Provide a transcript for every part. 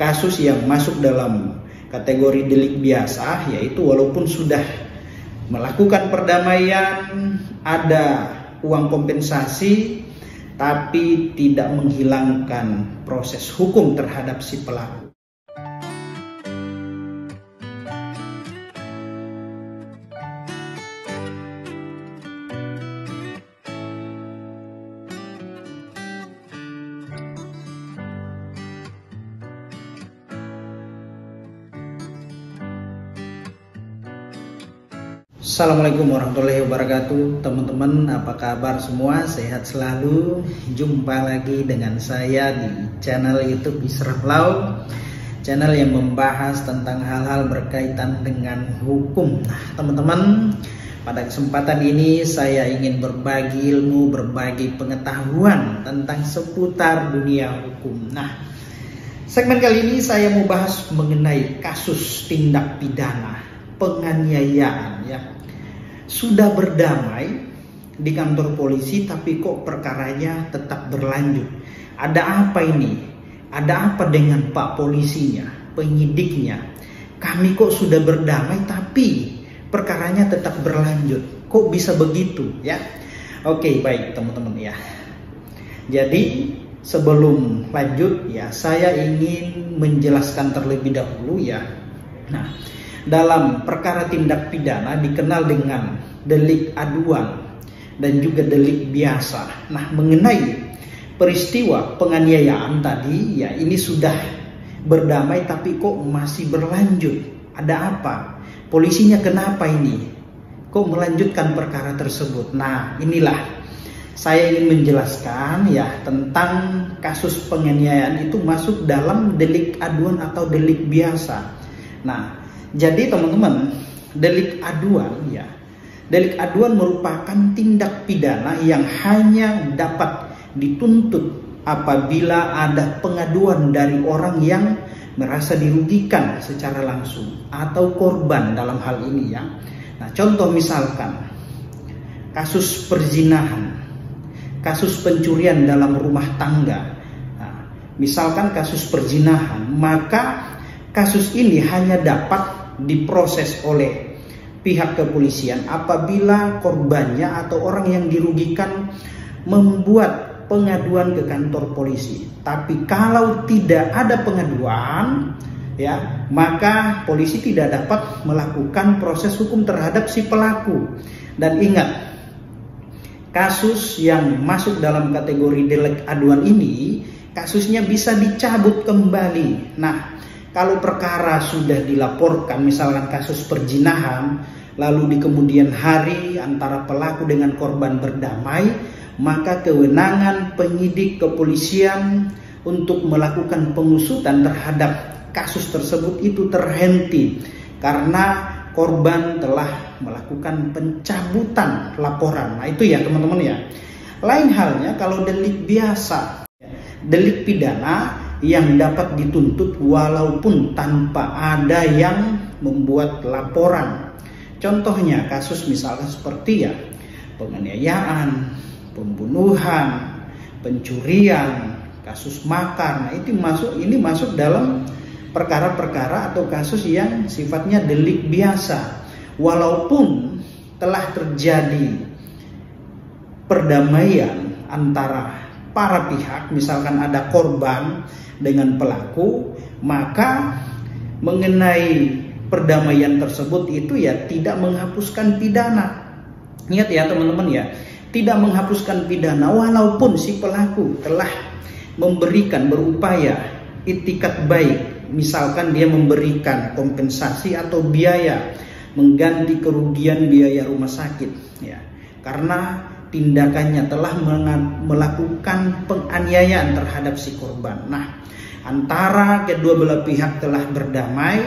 Kasus yang masuk dalam kategori delik biasa, yaitu walaupun sudah melakukan perdamaian, ada uang kompensasi, tapi tidak menghilangkan proses hukum terhadap si pelaku. Assalamualaikum warahmatullahi wabarakatuh. Teman-teman, apa kabar semua? Sehat selalu. Jumpa lagi dengan saya di channel YouTube Isyraf Law, channel yang membahas tentang hal-hal berkaitan dengan hukum. Nah, teman-teman, pada kesempatan ini saya ingin berbagi ilmu, berbagi pengetahuan tentang seputar dunia hukum. Nah, segmen kali ini saya mau bahas mengenai kasus tindak pidana penganiayaan, ya. Sudah berdamai di kantor polisi, tapi kok perkaranya tetap berlanjut. Ada apa ini? Ada apa dengan Pak polisinya, penyidiknya? Kami kok sudah berdamai tapi perkaranya tetap berlanjut. Kok bisa begitu, ya? Oke, baik teman-teman, ya. Jadi sebelum lanjut, ya, saya ingin menjelaskan terlebih dahulu, ya. Nah, dalam perkara tindak pidana dikenal dengan delik aduan dan juga delik biasa. Nah, mengenai peristiwa penganiayaan tadi, ya, ini sudah berdamai tapi kok masih berlanjut. Ada apa? Polisinya kenapa ini? Kok melanjutkan perkara tersebut? Nah, inilah saya ingin menjelaskan, ya, tentang kasus penganiayaan itu masuk dalam delik aduan atau delik biasa. Nah, jadi teman-teman, delik aduan, ya, delik aduan merupakan tindak pidana yang hanya dapat dituntut apabila ada pengaduan dari orang yang merasa dirugikan secara langsung atau korban dalam hal ini, ya. Nah, contoh misalkan kasus perzinahan, kasus pencurian dalam rumah tangga. Nah, misalkan kasus perzinahan, maka kasus ini hanya dapat diproses oleh pihak kepolisian apabila korbannya atau orang yang dirugikan membuat pengaduan ke kantor polisi. Tapi kalau tidak ada pengaduan, ya, maka polisi tidak dapat melakukan proses hukum terhadap si pelaku. Dan ingat, kasus yang masuk dalam kategori delik aduan ini, kasusnya bisa dicabut kembali. Nah, kalau perkara sudah dilaporkan, misalkan kasus perzinahan, lalu di kemudian hari antara pelaku dengan korban berdamai, maka kewenangan penyidik kepolisian untuk melakukan pengusutan terhadap kasus tersebut itu terhenti karena korban telah melakukan pencabutan laporan. Nah, itu ya teman-teman, ya. Lain halnya kalau delik biasa, delik pidana yang dapat dituntut walaupun tanpa ada yang membuat laporan. Contohnya kasus misalnya seperti, ya, penganiayaan, pembunuhan, pencurian, kasus makar. Nah, ini masuk dalam perkara-perkara atau kasus yang sifatnya delik biasa. Walaupun telah terjadi perdamaian antara para pihak, misalkan ada korban dengan pelaku, maka mengenai perdamaian tersebut itu, ya, tidak menghapuskan pidana. Ingat, ya teman-teman, ya, tidak menghapuskan pidana walaupun si pelaku telah memberikan, berupaya itikat baik, misalkan dia memberikan kompensasi atau biaya mengganti kerugian biaya rumah sakit, ya, karena tindakannya telah melakukan penganiayaan terhadap si korban. Nah, antara kedua belah pihak telah berdamai,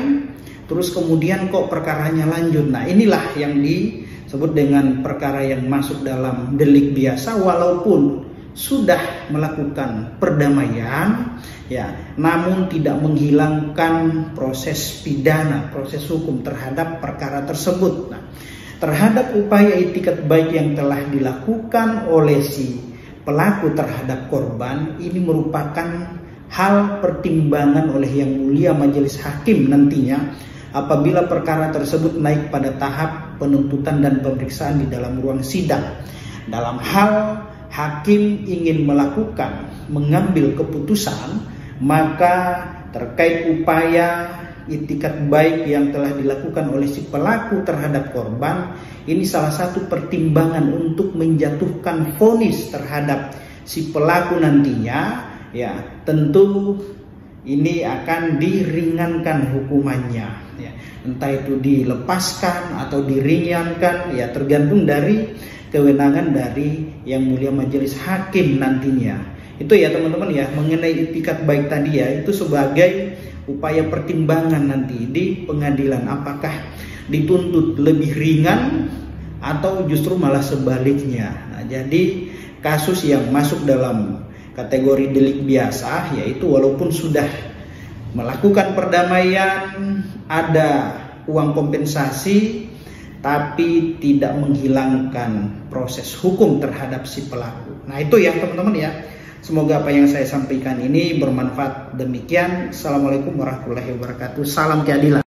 terus kemudian kok perkaranya lanjut. Nah, inilah yang disebut dengan perkara yang masuk dalam delik biasa walaupun sudah melakukan perdamaian, ya, namun tidak menghilangkan proses pidana, proses hukum terhadap perkara tersebut. Nah, terhadap upaya itikat baik yang telah dilakukan oleh si pelaku terhadap korban, ini merupakan hal pertimbangan oleh Yang Mulia Majelis Hakim nantinya apabila perkara tersebut naik pada tahap penuntutan dan pemeriksaan di dalam ruang sidang. Dalam hal hakim ingin mengambil keputusan, maka terkait upaya itikat baik yang telah dilakukan oleh si pelaku terhadap korban, ini salah satu pertimbangan untuk menjatuhkan vonis terhadap si pelaku nantinya, ya tentu ini akan diringankan hukumannya, ya. Entah itu dilepaskan atau diringankan, ya tergantung dari kewenangan dari Yang Mulia Majelis Hakim nantinya. Itu ya teman-teman ya, mengenai itikat baik tadi ya, itu sebagai upaya pertimbangan nanti di pengadilan, apakah dituntut lebih ringan atau justru malah sebaliknya. Nah, jadi kasus yang masuk dalam kategori delik biasa, yaitu walaupun sudah melakukan perdamaian, ada uang kompensasi, tapi tidak menghilangkan proses hukum terhadap si pelaku. Nah itu ya teman-teman ya. Semoga apa yang saya sampaikan ini bermanfaat. Demikian. Assalamualaikum warahmatullahi wabarakatuh. Salam keadilan.